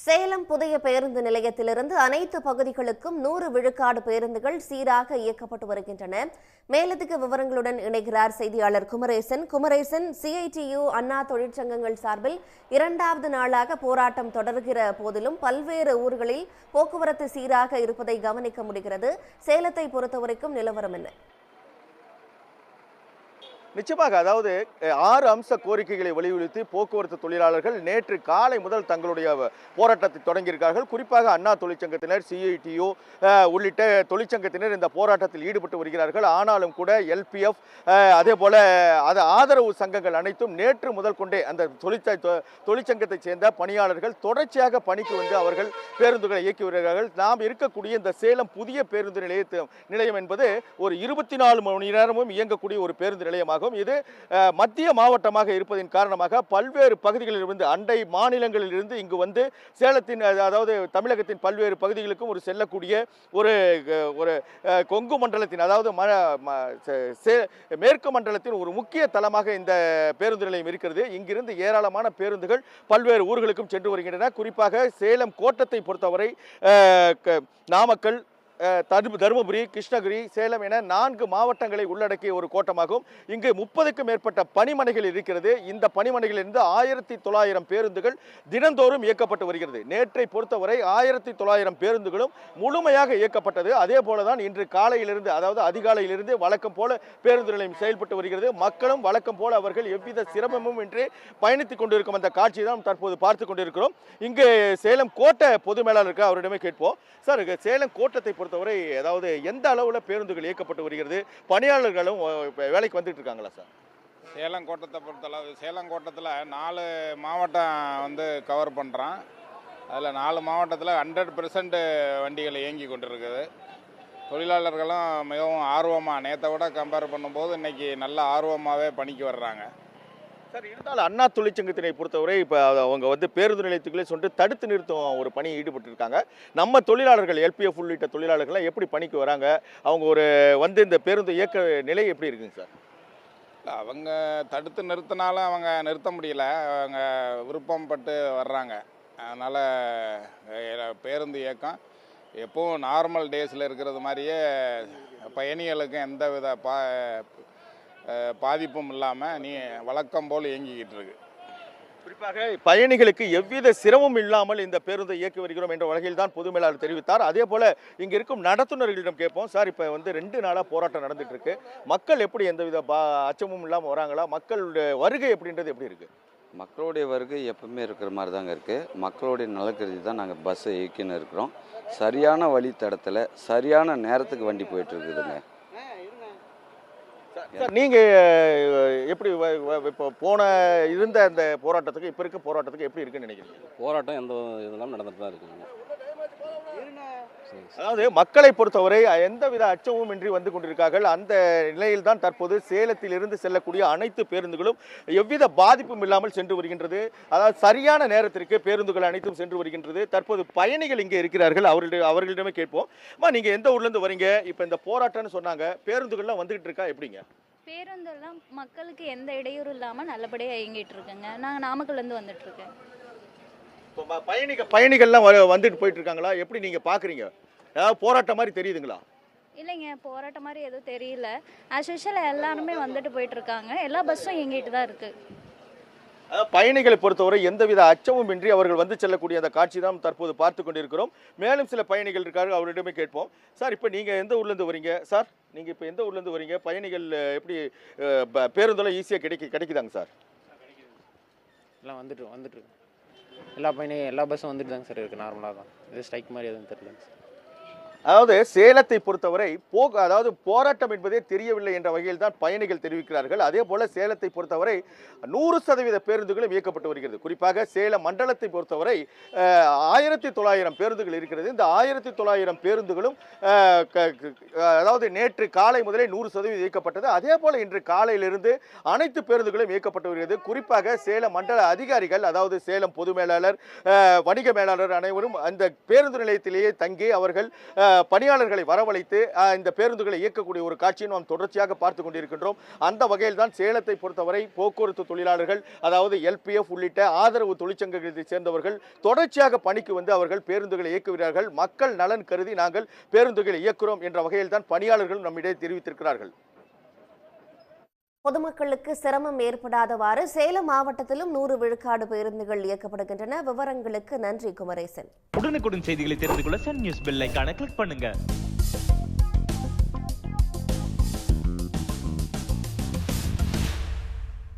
சேலம் புதிய பேருந்து நிலையத்திலிருந்து அனைத்து பகுதிகளுக்கும் 100 விழுக்காடு பேருந்துகள் சீராக இயக்கப்பட்டு வருகின்றன. மேலதிக விவரங்களுடன் இணைகிறார் செய்தியாளர் குமரேசன். CITU அண்ணா தொழிற்சங்கங்கள் சார்பில் 2வது நாளாக போராட்டம் தொடர்கிற போதிலும் பல்வேறு ஊர்களில் போக்குவரத்து சீராக இருப்பதை கவனிக்க முடிகிறது. சேலத்தை பொறுத்தவரைக்கும் நிலவரம் என்ன? நிச்சயமாக, அதாவது 6 அம்ச கோரிக்கைகளை வலியுறுத்தி போக்குவரத்து தொழிலாளர்கள் நேற்று காலை முதல் தங்களுடைய போராட்டத்தை தொடங்கியிருக்கிறார்கள். குறிப்பாக அண்ணா தொழிற்சங்கத்தினர், CITU உள்ளிட்ட தொழிற்சங்கத்தினர் இந்த போராட்டத்தில் ஈடுபட்டு வருகிறார்கள். ஆனாலும் கூட LPF அதே போல ஆதரவு சங்கங்கள் அனைத்தும் நேற்று முதல் கொண்டே அந்த தொழிற்சங்கத்தை சேர்ந்த பணியாளர்கள் தொடர்ச்சியாக பணிக்கு வந்து அவர்கள் பேருந்துகளை இயக்கி வருகிறார்கள். நாம் இருக்கக்கூடிய இந்த சேலம் புதிய பேருந்து நிலையம் என்பது ஒரு 24 மணி நேரமும் இயங்கக்கூடிய ஒரு பேருந்து நிலையமாக இது மத்திய மாவட்டமாக இருப்பதின் காரணமாக பல்வேறு பகுதிகளில் இருந்து அண்டை மாநிலங்களில் இருந்து இங்கு வந்து சேலத்தின் அதாவது தமிழகத்தின் பல்வேறு பகுதிகளுக்கும் ஒரு செல்லக்கூடிய ஒரு கொங்கு மண்டலத்தின் அதாவது மேற்கு மண்டலத்தின் ஒரு முக்கிய தளமாக இந்த பேருந்து நிலையம் இருக்கிறது. இங்கிருந்து ஏராளமான பேருந்துகள் பல்வேறு ஊர்களுக்கும் சென்று வருகின்றன. குறிப்பாக சேலம் கோட்டத்தை பொறுத்தவரை நாமக்கல், தருமபுரி, கிருஷ்ணகிரி, சேலம் என 4 மாவட்டங்களை உள்ளடக்கிய ஒரு கோட்டமாகும். இங்கு 30க்கும் மேற்பட்ட பணிமனைகள் இருக்கிறது. இந்த பணிமனைகளிலிருந்து 1900 பேருந்துகள் தினந்தோறும் இயக்கப்பட்டு வருகிறது. நேற்றை பொறுத்தவரை 1900 பேருந்துகளும் முழுமையாக இயக்கப்பட்டது. அதே போலதான் இன்று காலையிலிருந்து அதாவது அதிகாலையிலிருந்து வழக்கம் போல பேருந்து நிலையம் செயல்பட்டு வருகிறது. மக்களும் வழக்கம் போல அவர்கள் எவ்வித சிரமமும் இன்றி பயணித்துக் கொண்டிருக்கும் அந்த காட்சி தான் தற்போது பார்த்து கொண்டிருக்கிறோம். இங்கு சேலம் கோட்ட பொது மேலாளருக்கு அவரிடமே கேட்போம். சார், சேலம் கோட்டத்தை பொறுத்தவரை அதாவது எந்த அளவில் பேருந்துகள் இயக்கப்பட்டு வருகிறது? பணியாளர்களும் வேலைக்கு வந்துட்டு இருக்காங்களா சார்? சேலம் கோட்டத்தை பொறுத்தளவு சேலம் கோட்டத்தில் 4 மாவட்டம் வந்து கவர் பண்ணுறான். அதில் 4 மாவட்டத்தில் 100% வண்டிகள் இயங்கி கொண்டிருக்குது. தொழிலாளர்களும் மிகவும் ஆர்வமாக நேற்றை விட கம்பேர் பண்ணும்போது இன்றைக்கி நல்ல ஆர்வமாகவே பணிக்கு வர்றாங்க. சார், இருந்தாலும் அண்ணா தொழிற்சங்கத்தினை பொறுத்தவரை இப்போ அவங்க வந்து பேருந்து நிலையத்துக்குள்ளே சொல்லிட்டு தடுத்து நிறுத்தும் ஒரு பணியை ஈடுபட்டிருக்காங்க. நம்ம தொழிலாளர்கள் LPF உள்ளிட்ட தொழிலாளர்கள்லாம் எப்படி பணிக்கு வராங்க? அவங்க ஒரு வந்து இந்த பேருந்து இயக்க நிலை எப்படி இருக்குங்க சார்? இல்லை, அவங்க தடுத்து நிறுத்தினாலும் அவங்க நிறுத்த முடியல. அவங்க விருப்பம் பட்டு வர்றாங்க. அதனால் பேருந்து இயக்கம் எப்பவும் நார்மல் டேஸில் இருக்கிறது மாதிரியே பயணிகளுக்கு எந்த வித பாதிப்பும் இல்லாமல் வழக்கம் போல் இயங்கிக்கிட்டு இருக்கு. குறிப்பாக பயணிகளுக்கு எவ்வித சிரமம் இல்லாமல் இந்த பேருந்தை இயக்கி வருகிறோம் என்ற வகையில் தான் பொது மேலாளர் தெரிவித்தார். அதே போல இங்க இருக்கும் நடத்துனர்களிடம் கேட்போம். சார், இப்போ வந்து 2 நாளாக போராட்டம் நடந்துட்டு இருக்கு. மக்கள் எப்படி எந்தவித அச்சமும் இல்லாமல் வராங்களா? மக்களுடைய வருகை எப்படின்றது எப்படி இருக்கு? மக்களுடைய வருகை எப்பவுமே இருக்கிற மாதிரி தாங்க இருக்குது. மக்களுடைய நலக்கருதி தான் நாங்கள் பஸ்ஸை இயக்கின்னு இருக்கிறோம். சரியான வழித்தடத்தில் சரியான நேரத்துக்கு வண்டி போயிட்டு இருக்குதுங்க. சார், நீங்க எப்படி இப்போ இருந்த அந்த போராட்டத்துக்கு இப்போ இருக்க போராட்டத்துக்கு எப்படி இருக்குன்னு நினைக்கிறீங்க? போராட்டம் எந்த இதெல்லாம் நடந்துட்டு தான் இருக்குங்க. அதாவது மக்களை பொறுத்தவரை எந்தவித அச்சமும் இன்றி வந்து கொண்டிருக்கார்கள். அந்த நிலையில் தான் தற்போது சேலத்தில் இருந்து செல்லக்கூடிய அனைத்து பேருந்துகளும் எவ்வித பாதிப்பும் இல்லாமல் சென்று வருகின்றது. அதாவது சரியான நேரத்திற்கு பேருந்துகள் அனைத்தும் சென்று வருகின்றது. தற்போது பயணிகள் இங்கே இருக்கிறார்கள். அவர்களிடமே கேட்போம். நீங்க எந்த ஊர்ல இருந்து வரீங்க? இப்போ இந்த போராட்டம்னு சொன்னாங்க, பேருந்துகள்லாம் வந்துகிட்டு இருக்கா எப்படிங்க? பேருந்தெல்லாம் மக்களுக்கு எந்த இடையூறும் இல்லாமல் நல்லபடியாக இயங்கிட்டு இருக்குங்க. நாங்கள் நாமக்கல்லேருந்து வந்துட்டு இருக்கேன். பயணிகள்லாம் வந்துட்டு போயிட்டு இருக்காங்களா? எப்படி நீங்க பாக்குறீங்க? ஏதாவது போராட்டம் மாதிரி தெரியுதுங்களா? இல்லைங்க, போராட்டம் மாதிரி எதுவும் தெரியல. ஆஸ் யூஷுவல் எல்லாருமே வந்துட்டு போயிட்டு இருக்காங்க. எல்லா பஸ்ஸும் இயங்கிட்டு தான் இருக்கு. பயணிகளை பொறுத்தவரை எந்தவித அச்சமும் இன்றி அவர்கள் வந்து செல்லக்கூடிய அந்த காட்சி தான் தற்போது பார்த்து கொண்டிருக்கிறோம். மேலும் சில பயணிகள் இருக்காரு, அவரிடமே கேட்போம். சார், இப்போ நீங்க எந்த ஊர்ல இருந்து வரீங்க? சார், நீங்க இப்போ எந்த ஊர்ல இருந்து வரீங்க? பயணிகள் எப்படி பேருந்தெல்லாம் ஈஸியாக கிடைக்குதாங்க சார்? எல்லாம் வந்துட்டு எல்லா பஸ்ஸும் வந்துட்டு தாங்க சார் இருக்குது. நார்மலாக தான். இது ஸ்ட்ரைக் மாதிரி எதுவும் தெரியலங்க சார். அதாவது சேலத்தை பொறுத்தவரை அதாவது போராட்டம் என்பதே தெரியவில்லை என்ற வகையில் தான் பயணிகள் தெரிவிக்கிறார்கள். அதே போல சேலத்தை பொறுத்தவரை 100% பேருந்துகளும் இயக்கப்பட்டு வருகிறது. குறிப்பாக சேலம் மண்டலத்தை பொறுத்தவரை 1900 பேருந்துகள் இருக்கிறது. இந்த 1900 பேருந்துகளும் அதாவது நேற்று காலை முதலே 100% இயக்கப்பட்டது. அதே போல இன்று காலையிலிருந்து அனைத்து பேருந்துகளும் இயக்கப்பட்டு வருகிறது. குறிப்பாக சேலம் மண்டல அதிகாரிகள், அதாவது சேலம் பொது மேலாளர், வணிக மேலாளர் அனைவரும் அந்த பேருந்து நிலையத்திலேயே தங்கி அவர்கள் பணியாளர்களை வரவழைத்து இந்த பேருந்துகளை இயக்கக்கூடிய ஒரு காட்சியை நாம் தொடர்ச்சியாக பார்த்து கொண்டிருக்கின்றோம். அந்த வகையில் தான் சேலத்தை பொறுத்தவரை போக்குவரத்து தொழிலாளர்கள், அதாவது LPF உள்ளிட்ட ஆதரவு தொழிற்சங்கங்களை சேர்ந்தவர்கள் தொடர்ச்சியாக பணிக்கு வந்து அவர்கள் பேருந்துகளை இயக்குகிறார்கள். மக்கள் நலன் கருதி நாங்கள் பேருந்துகளை இயக்குகிறோம் என்ற வகையில் தான் பணியாளர்கள் நம்மிடையே தெரிவித்திருக்கிறார்கள். பொதுமக்களுக்கு சிரமம் ஏற்படாதவாறு சேலம் மாவட்டத்திலும் 100 விழுக்காடு பேருந்துகள் இயக்கப்படுகின்றன. விவரங்களுக்கு நன்றி குமரேசன். உடனுக்குடன் செய்திகளை தெரிந்து கொள்ள சன் நியூஸ் பெல் ஐகானை கிளிக் பண்ணுங்க.